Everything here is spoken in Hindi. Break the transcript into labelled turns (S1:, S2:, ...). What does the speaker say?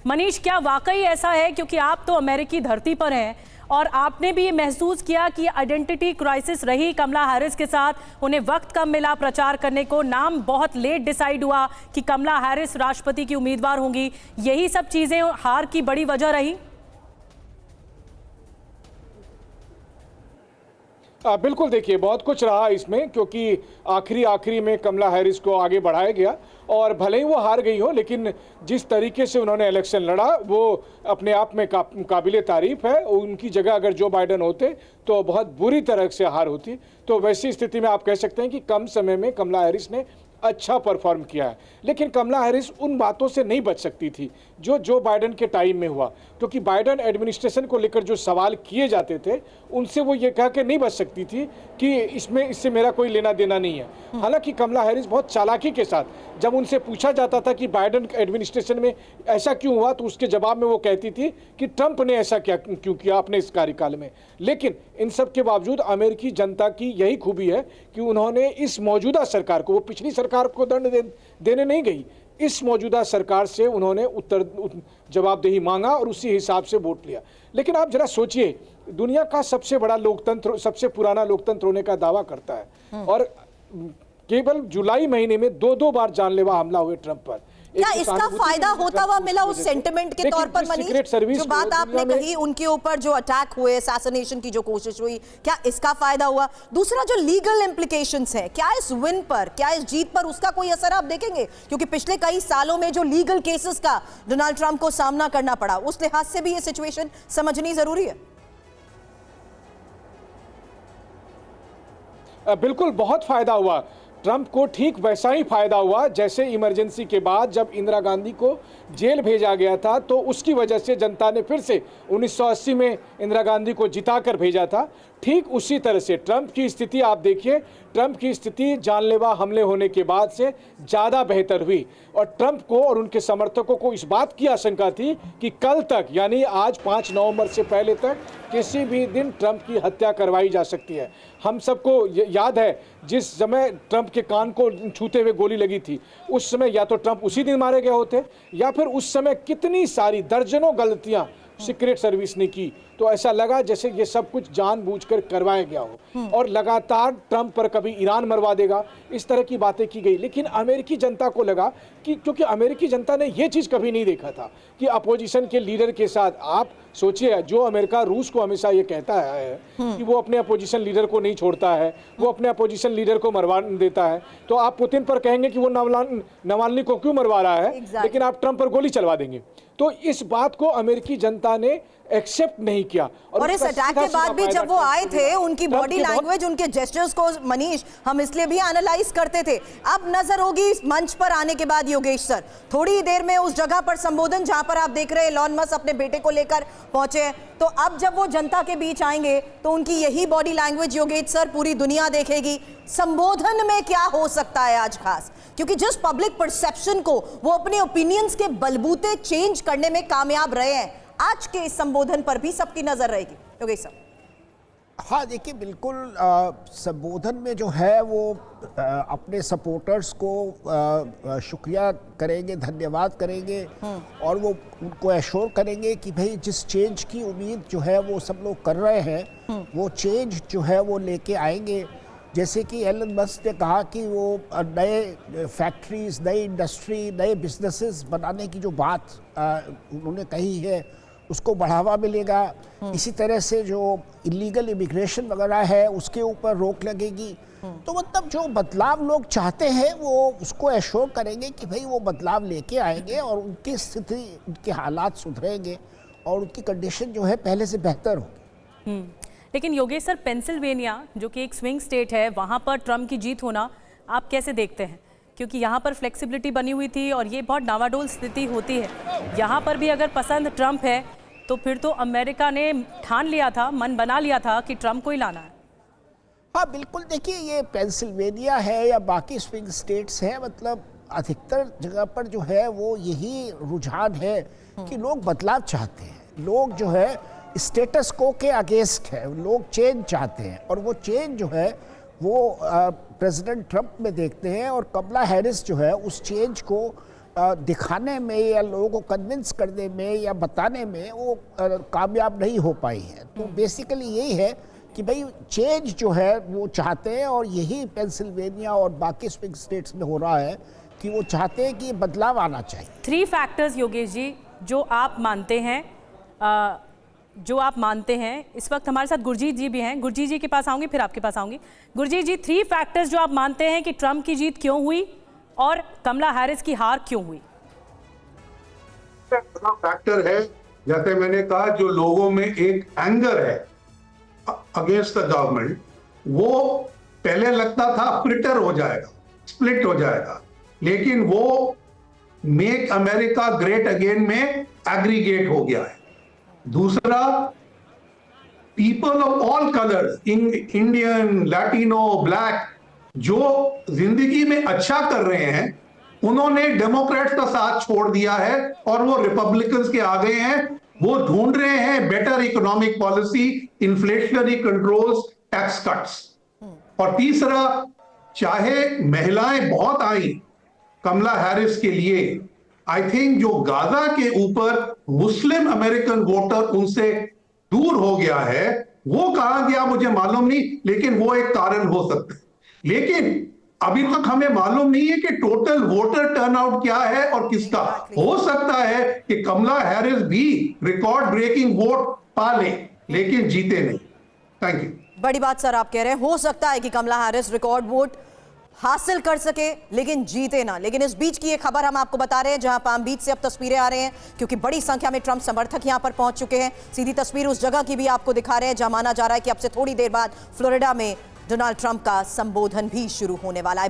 S1: मनीष, क्या वाकई ऐसा है, क्योंकि आप तो अमेरिकी धरती पर हैं और आपने भी ये महसूस किया कि आइडेंटिटी क्राइसिस रही कमला हैरिस के साथ, उन्हें वक्त कम मिला प्रचार करने को, नाम बहुत लेट डिसाइड हुआ कि कमला हैरिस राष्ट्रपति की उम्मीदवार होंगी, यही सब चीजें हार की बड़ी वजह रही?
S2: बिल्कुल, देखिए बहुत कुछ रहा इसमें, क्योंकि आखिरी में कमला हैरिस को आगे बढ़ाया गया और भले ही वो हार गई हो, लेकिन जिस तरीके से उन्होंने इलेक्शन लड़ा वो अपने आप में काबिले तारीफ है। उनकी जगह अगर जो बाइडेन होते तो बहुत बुरी तरह से हार होती। तो वैसी स्थिति में आप कह सकते हैं कि कम समय में कमला हैरिस ने अच्छा परफॉर्म किया है, लेकिन कमला हैरिस उन बातों से नहीं बच सकती थी जो बाइडेन के टाइम में हुआ, क्योंकि बाइडेन एडमिनिस्ट्रेशन को लेकर जो सवाल किए जाते थे उनसे वो ये कह के नहीं बच सकती थी कि इससे मेरा कोई लेना देना नहीं है। हालांकि कमला हैरिस बहुत चालाकी के साथ जब उनसे पूछा जाता था कि बाइडेन एडमिनिस्ट्रेशन में ऐसा क्यों हुआ, तो उसके जवाब में वो कहती थी कि ट्रंप ने ऐसा क्यों किया अपने इस कार्यकाल में। लेकिन इन सब के बावजूद अमेरिकी जनता की यही खूबी है कि उन्होंने इस मौजूदा सरकार को, वो पिछली सरकार को दंड देने नहीं गई, इस मौजूदा सरकार से उन्होंने जवाबदेही मांगा और उसी हिसाब से वोट लिया। लेकिन आप जरा सोचिए, दुनिया का सबसे बड़ा लोकतंत्र, सबसे पुराना लोकतंत्र होने का दावा करता है और केवल जुलाई महीने में दो बार जानलेवा हमला हुए ट्रंप पर।
S3: क्या इसका फायदा होता हुआ मिला उस सेंटिमेंट के तौर पर मनीष? जो बात आपने कही उनके ऊपर जो अटैक हुए, असैसिनेशन की जो कोशिश हुई, क्या इसका फायदा हुआ? दूसरा जो लीगल इम्प्लीकेशंस है, क्या इस विन पर, क्या इस जीत पर उसका कोई असर आप देखेंगे? क्योंकि पिछले कई सालों में जो लीगल केसेस का डोनाल्ड ट्रंप को सामना करना पड़ा, उस लिहाज से भी ये सिचुएशन समझनी जरूरी है।
S2: बिल्कुल, बहुत फायदा हुआ ट्रंप को। ठीक वैसा ही फायदा हुआ जैसे इमरजेंसी के बाद जब इंदिरा गांधी को जेल भेजा गया था, तो उसकी वजह से जनता ने फिर से 1980 में इंदिरा गांधी को जिताकर भेजा था। ठीक उसी तरह से ट्रंप की स्थिति आप देखिए, ट्रंप की स्थिति जानलेवा हमले होने के बाद से ज़्यादा बेहतर हुई और ट्रंप को और उनके समर्थकों को इस बात की आशंका थी कि कल तक, यानी आज 5 नवंबर से पहले तक किसी भी दिन ट्रंप की हत्या करवाई जा सकती है। हम सबको याद है जिस समय ट्रंप के कान को छूते हुए गोली लगी थी, उस समय या तो ट्रंप उसी दिन मारे गए होते या फिर उस समय कितनी सारी दर्जनों गलतियां सीक्रेट सर्विस ने की, तो ऐसा लगा जैसे ये सब कुछ जानबूझकर करवाया गया हो और लगातार ट्रंप पर कभी ईरान मरवा देगा, इस तरह की बातें की गई। लेकिन अमेरिकी जनता को लगा कि, क्योंकि अमेरिकी जनता ने ये चीज़ कभी नहीं देखा था कि अपोजिशन के लीडर के साथ, आप सोचिए, जो अमेरिका रूस को हमेशा ये कहता है कि वो अपने अपोजिशन लीडर को नहीं छोड़ता है, वो अपने अपोजिशन लीडर को मरवा देता है, तो आप पुतिन पर कहेंगे कि वो नवाल्नी को क्यों मरवा रहा है, लेकिन आप ट्रंप पर गोली चलवा देंगे। तो इस बात को अमेरिकी जनता ने एक्सेप्ट नहीं किया
S3: और इस अटैक के बाद भी जब वो आए थे, उनकी बॉडी लैंग्वेज, उनके जेस्चर्स को मनीष हम इसलिए भी एनालाइज करते थे। अब नजर होगी इस मंच पर आने के बाद योगेश सर, थोड़ी देर में उस जगह पर संबोधन जहां पर आप देख रहे हैं एलॉन मस्क अपने बेटे को लेकर पहुंचे हैं, तो अब जब वो जनता के बीच आएंगे तो उनकी यही बॉडी लैंग्वेज योगेश सर पूरी दुनिया देखेगी। संबोधन में क्या हो सकता है आज खास, क्योंकि जिस पब्लिक परसेप्शन को वो अपने ओपिनियंस के बलबूते चेंज करने में कामयाब रहे हैं, आज के इस संबोधन पर भी सबकी नजर रहेगी। योगेश साहब।
S4: हाँ देखिए, बिल्कुल संबोधन में जो है वो अपने सपोर्टर्स को शुक्रिया करेंगे, धन्यवाद करेंगे और वो उनको एश्योर करेंगे कि भाई जिस चेंज की उम्मीद जो है वो सब लोग कर रहे हैं, वो चेंज जो है वो लेके आएंगे। जैसे कि एलन मस्क ने कहा कि वो नए फैक्ट्रीज, नई इंडस्ट्री, नए बिजनेसेस बनाने की जो बात उन्होंने कही है उसको बढ़ावा मिलेगा। इसी तरह से जो इलीगल इमिग्रेशन वगैरह है उसके ऊपर रोक लगेगी। तो मतलब जो बदलाव लोग चाहते हैं वो उसको एश्योर करेंगे कि भाई वो बदलाव लेके आएंगे और उनकी स्थिति, उनके हालात सुधरेंगे और उनकी कंडीशन जो है पहले से बेहतर होगी।
S1: लेकिन योगेश सर, पेंसिल्वेनिया जो कि एक स्विंग स्टेट है, वहाँ पर ट्रंप की जीत होना आप कैसे देखते हैं? क्योंकि यहाँ पर फ्लेक्सिबिलिटी बनी हुई थी और ये बहुत डावाडोल स्थिति होती है। यहाँ पर भी अगर पसंद ट्रंप है तो फिर तो अमेरिका ने ठान लिया था, मन बना लिया था कि ट्रंप को ही लाना है।
S4: हाँ बिल्कुल, देखिए ये पेंसिल्वेनिया है या बाकी स्विंग स्टेट्स हैं, मतलब अधिकतर जगह पर जो है वो यही रुझान है कि लोग बदलाव चाहते हैं। लोग जो है स्टेटस को के अगेंस्ट है, लोग चेंज चाहते हैं और वो चेंज जो है वो प्रेसिडेंट ट्रंप में देखते हैं और कमला हैरिस जो है उस चेंज को दिखाने में या लोगों को कन्विंस करने में या बताने में वो कामयाब नहीं हो पाई है। तो बेसिकली यही है कि भाई चेंज जो है वो चाहते हैं, और यही पेंसिल्वेनिया और बाकी स्विंग स्टेट्स में हो रहा है कि वो चाहते हैं कि बदलाव आना चाहिए।
S1: 3 फैक्टर्स योगेश जी जो आप मानते हैं, इस वक्त हमारे साथ गुरजीत जी भी हैं। गुरजीत जी के पास आऊंगी, फिर आपके पास आऊंगी। गुरजीत जी, 3 फैक्टर्स जो आप मानते हैं कि ट्रंप की जीत क्यों हुई और कमला हैरिस की हार क्यों हुई?
S5: फैक्टर है, जैसे मैंने कहा, जो लोगों में एक एंगर है अगेंस्ट द गवर्नमेंट, वो पहले लगता था फ्रिटर हो जाएगा, स्प्लिट हो जाएगा, लेकिन वो मेक अमेरिका ग्रेट अगेन में एग्रीगेट हो गया है। दूसरा, people of all colours, Indian, Latino, black, जो जिंदगी में अच्छा कर रहे हैं, उन्होंने डेमोक्रेट्स का साथ छोड़ दिया है और वो रिपब्लिकन्स के आ गए हैं। वो ढूंढ रहे हैं better economic policy, inflationary controls, tax cuts. और तीसरा, चाहे महिलाएं बहुत आई कमला हैरिस के लिए, आई थिंक जो गाजा के ऊपर मुस्लिम अमेरिकन वोटर उनसे दूर हो गया है, वो कहां गया मुझे मालूम नहीं, लेकिन वो एक कारण हो सकता है। लेकिन अभी तक हमें मालूम नहीं है कि टोटल वोटर टर्नआउट क्या है और किसका। हो सकता है कि कमला हैरिस भी रिकॉर्ड ब्रेकिंग वोट पा ले, लेकिन जीते नहीं। Thank you.
S3: बड़ी बात सर आप कह रहे हैं, हो सकता है कि कमला हैरिस रिकॉर्ड वोट हासिल कर सके लेकिन जीते ना। लेकिन इस बीच की एक खबर हम आपको बता रहे हैं, जहां पाम बीच से अब तस्वीरें आ रही हैं, क्योंकि बड़ी संख्या में ट्रंप समर्थक यहां पर पहुंच चुके हैं। सीधी तस्वीर उस जगह की भी आपको दिखा रहे हैं जहां माना जा रहा है कि अब से थोड़ी देर बाद फ्लोरिडा में डोनाल्ड ट्रंप का संबोधन भी शुरू होने वाला है।